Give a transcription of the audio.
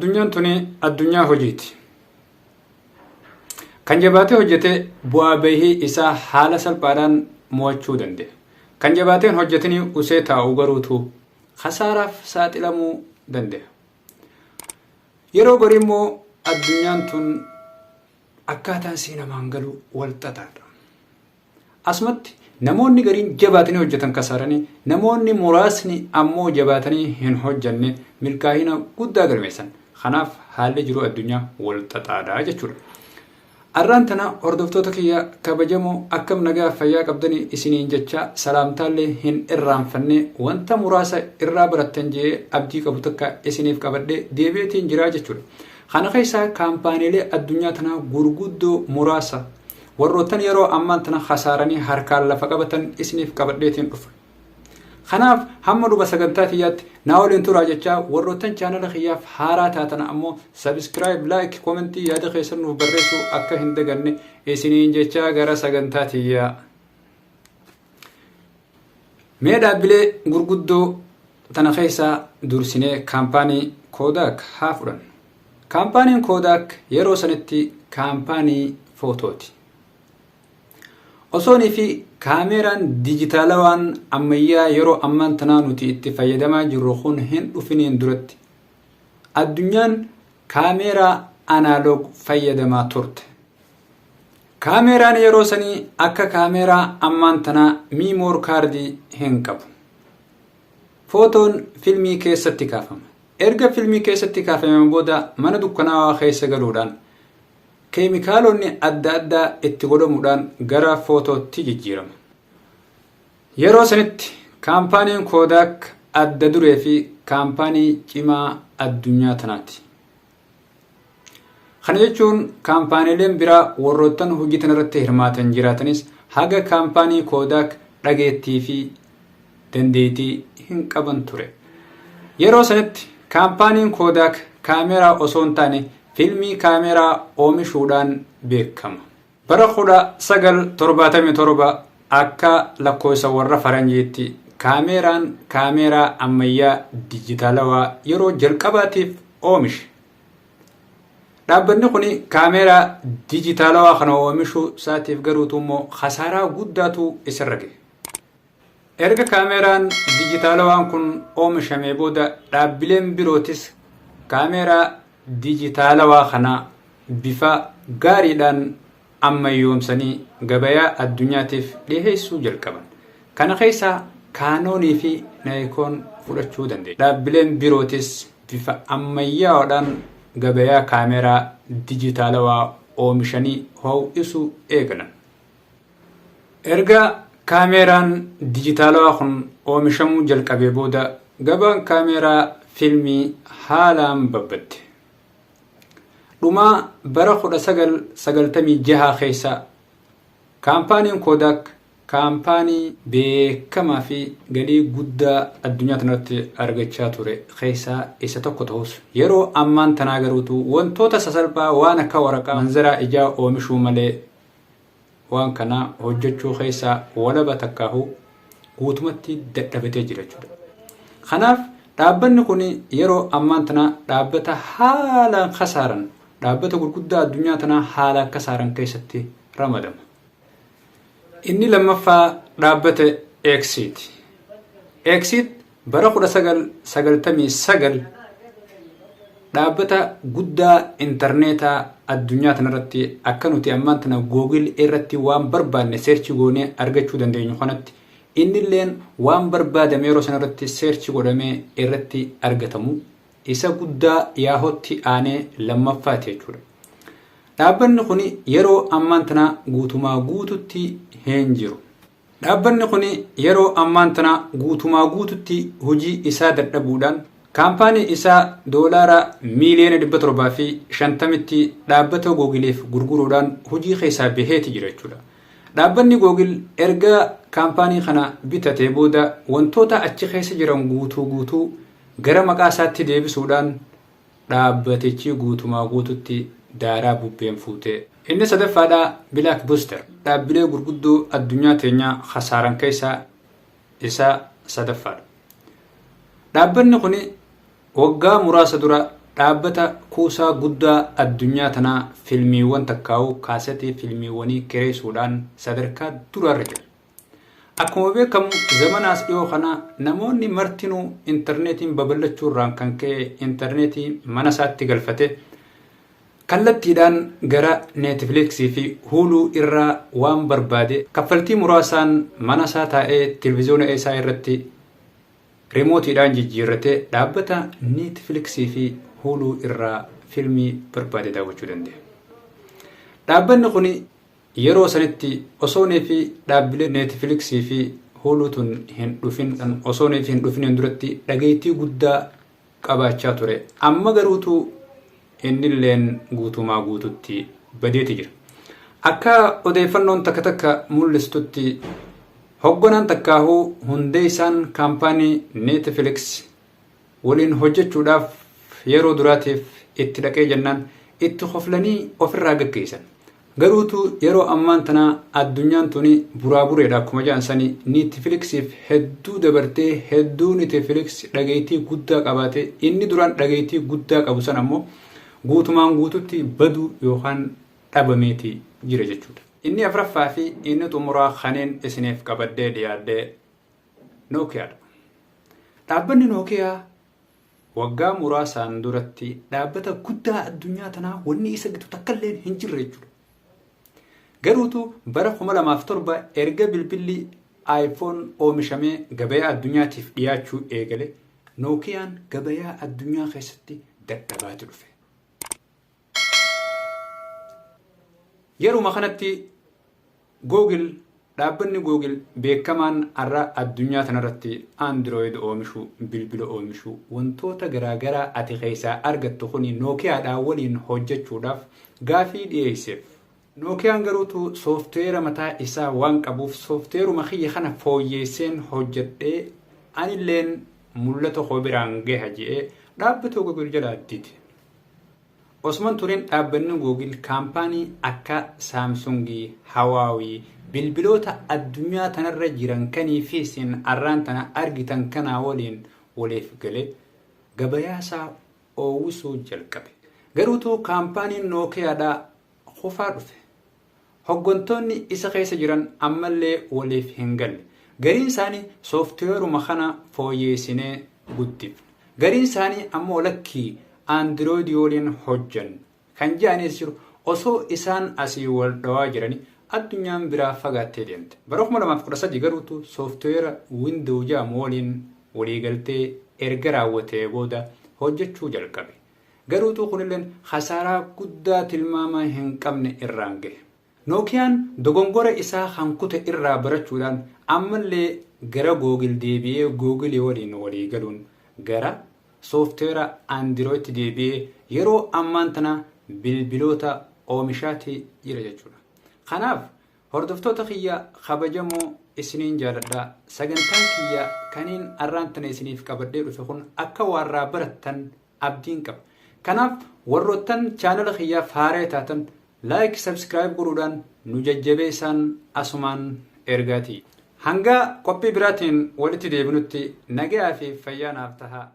Addunyaan tuni addunyaa hojiiti. Kan jabaatee hojjete bu'aa bahii isaa haala salphaadhaan mo'achuu danda'a. Kan jabaateen hojjetanii usee taa'u garuutu khasaaraaf saaxilamuu danda'a. Yeroo garii immoo addunyaan tun akkaataan sii namaan galu wal xaxaadha. Asumatti namoonni gariin jabaatanii hojjetan kasaaranii namoonni muraasni ammoo jabaatanii hin hojjanne milkaa'ina guddaa galmeessan. Kanaaf haalli jiru addunyaa wal xaxaadha jechuudha. Arraan tana hordoftoota kiyya kabajamoo akkam nagaa fayyaa qabdanii isiniin jecha salaamtaallee hin irraanfanne wanta muraasa irraa barattan jee abdii qabu takka isiniif qabadhee deebi'eetiin jiraa jechuudha. Kana keessaa kaampaaniilee addunyaa tana gurguddoo muraasa warroottan yeroo ammaan tana khasaaranii harkaan lafa qabatan isiniif qabadheetiin dhufa. Kanaaf hamma dhuba sagantaa kiyyaatti naa waliin turaa jechaa warroottan chaanala kiyyaaf haaraa taatan ammoo subscribe, like, commentii yaada keessan nuuf barreessuu akka hin daganne isiniin jechaa gara sagantaa kiyyaa. Mee dhaabbilee gurguddoo tana keessaa dursinee kaampaanii Kodak haa fudhannu. Kaampaaniin Kodak yeroo sanitti kaampaanii footooti. Osoonii fi kaameraan dijitaalawaan ammayyaa yeroo ammaan tanaa nuti itti fayyadamaa jirru kun hin dhufiniin duratti addunyaan kaameraa analoog fayyadamaa turte. Kaameraan yeroo sanii akka kaameraa ammaan tanaa miimoor kaardii hin qabu. Footoon filmii keessatti kaafama. Erga filmii keessatti kaafameen booda mana dukkanaawaa keessa galuudhaan keemikaalonni adda addaa itti godhamuudhaan gara footootti jijjiirama. Yeroo sanitti kaampaaniin Kodak adda duree fi kaampaanii cimaa addunyaa tanaati. Kana jechuun kaampaaniileen biraa warroottan hojii tanarratti hirmaatan jiraatanis haga kaampaanii Kodak dhageettii fi dandeettii hin qaban ture. Yeroo sanitti kaampaaniin Kodak kaameraa osoo hin taane filmii kaameraa oomishuudhaan beekama. Bara 1977 akka lakkoofsa warra faranjiitti kaameraan kaameraa ammayyaa dijitaalawaa yeroo jalqabaatiif oomishe. Dhaabbanni kun kaameraa dijitaalawaa kana oomishuu isaatiif garuutu immoo khasaaraa guddaatu isarra gahe. Erga kaameraan dijitaalawaan kun oomishamee booda dhaabbileen birootis kaameraa dijitaalawaa kana bifa gaariidhaan ammayyoomsanii gabayaa addunyaatiif dhiheessuu jalqaban. Kana keessaa kaanoonii fi naayikoon fudhachuu dandeenya. Dhaabbileen birootis bifa ammayyaa'oodhaan gabayaa kaameraa dijitaalawaa oomishanii ho'isuu eegalan. Erga kaameraan dijitaalawaa kun oomishamuu jalqabee booda gabaan kaameraa filmii haalaan babbadde. Dhumaa bara 1996 keessa kaampaaniin Kodak kaampaanii beekamaa fi galii guddaa addunyaa tanatti argachaa ture keessaa isa tokko ta'us yeroo ammaan tanaa garuutu wantoota sasalphaa waan akka waraqaa manzaraa ijaa oomishuu malee waan kana hojjechuu keessaa walaba takkaahu guutumatti dadhabatee jira jechuudha. Kanaaf dhaabbanni kun yeroo ammaan tanaa dhaabbata haalaan khasaaran dhaabbata gurguddaa addunyaa tanaa haala khasaaran keessatti ramadama. Inni lammaffaa dhaabbata Exit. Exit bara 1999 dhaabbata guddaa intarneetaa addunyaa tanarratti akka nuti ammaan tana Google irratti waan barbaanne seerchi goonee argachuu dandeenyu kanatti innilleen waan barbaadame yeroo sanarratti seerchi godhamee irratti argatamu isa guddaa yaahotti aanee lammaffaati jechuudha. Dhaabbanni kun yeroo ammaan tana guutumaa guututti hin jiru. Dhaabbanni kun yeroo ammaan tana guutumaa guututti hojii isaa dadhabuudhaan kaampaanii isaa doolaara miiliyoona 750tti dhaabbata Googileef gurguruudhaan hojii keessaa baheeti jira jechuudha. Dhaabbanni Google erga kaampaanii kana bitatee booda wantoota achi keessa jiran guutuu gara maqaa isaatti deebisuudhaan dhaabbatichi guutumaa guututti daaraa bubbeen fuute. Inni sadaffaadhaa Blockbuster. Dhaabbilee gurguddoo addunyaa teenyaa khasaaran keessaa isa sadaffaadha. Dhaabbanni kun waggaa muraasa dura dhaabbata kuusaa guddaa addunyaa tanaa filmiiwwan takkaa'u kaasetii filmiiwwanii kireessuudhaan sadarkaa duraarra jira. Akkuma beekamu zamanaas dhiyoo kana namoonni martinuu intarneetiin babal'achuurraan kan ka'e intarneetii mana isaatti galfate kallattiidhaan gara neetfiliksii fi huuluu irraa waan barbaade kaffaltii muraasaan mana isaa taa'ee televiziyoona isaa irratti rimootiidhaan jijjiirratee dhaabbata neetfiliksii fi huuluu irraa filmii barbaade daawwachuu danda'a. Dhaabbanni kun yeroo sanitti osoonii fi dhaabbilee neetfiliksii fi huuluutuun hin dhufin osoonii fi hin dhufin duratti dhageettii guddaa qabaachaa ture. Amma garuutu innilleen guutumaa guututti badeeti jira. Akka odeeffannoon takka takka mul'istutti hogganaan takkaahuu hundee isaan kaampaanii neetfiliks waliin hojjechuudhaaf yeroo duraatiif itti dhaqee jennaan itti hoflanii ofirraa gaggeessan. Garuutu yeroo ammaan tanaa addunyaan tuni buraabureedha akkuma jaansanii neetfiliksiif hedduu dabartee hedduu neetfiliks dhageettii guddaa qabaate inni duraan dhageettii guddaa qabu san ammoo guutumaan guututti baduu yookaan dhabameeti jira jechuudha. Inni afraffaa fi inni xumuraa kaneen isiniif qabadhee dhiyaadhee Nookiyaadha. Dhaabbanni Nookiyaa waggaa muraasaan duratti dhaabbata guddaa addunyaa tanaa wanni isa gitu takkallee hin jirre jechuudha. Garuutu bara 2007 erga bilbilli iPhone oomishamee gabayaa addunyaatiif dhiyaachuu eegale Nookiyaan gabayaa addunyaa keessatti dadhabaati dhufe. Yeruma kanatti dhaabbanni Google beekamaan har'a addunyaa tanarratti Android oomishuu, bilbila oomishuu, wantoota garaagaraa ati keessaa argattu kuni Nookiyaadhaan waliin hojjechuudhaaf gaafii dhiyeesseef. Nookiyaan garuutu soofteera mataa isaa waan qabuuf soofteeruma kiyya kana fooyyeesseen hojjedhee anilleen mul'ata koo biraan gaha jedhee dhaabbata Google jala additi. Osman turin dhaabbanni Google kaampaanii akka Saamsungii, Hawaawii, bilbiloota addunyaa tanarra jiran kanii fi isin arraan tana argitan kanaa waliin waliif galee gabayaasaa oowwisuu jalqabe. Garuutu kaampaaniin Nookiyaadhaa qofaa dhufe. Hoggantoonni isa keessa jiran ammallee waliif hin galle. Gariin isaanii soofteeruma kana fooyyeessinee guddifne. Gariin isaanii ammoo lakkii Android waliin hojjan kan jedhanis jiru osoo isaan asii wal dhawaa jiranii addunyaan biraa fagaattee deemte. Bara 2013 garuutu soofteera Windows jedhamu waliin waliigaltee erga raawwatee booda hojjechuu jalqabe. Garuutu kunilleen khasaaraa guddaa tilmaama hin qabne irraan gahe. Nookiyaan dogongora isaa hankute irraa barachuudhaan ammallee gara Google deebi'ee Google waliin waliigaluun gara soofteera Android deebi'ee yeroo ammaan tana bilbiloota oomishaati jira jechuudha. Kanaaf hordoftoota kiyya kabajamoo isiniin jaaladhaa sagantaan kiyya kaniin arraan tana isiniif qabadhee dhufe kun akka warraa barattan abdiin qaba. Kanaaf warroottan chaanala kiyyaaf haaraa taatan like subscribe godhuudhaan nu jajjabeessan asumaan ergaati. Hanga qophii biraatiin walitti deebinutti nagaa fi fayyaa naaf tahaa.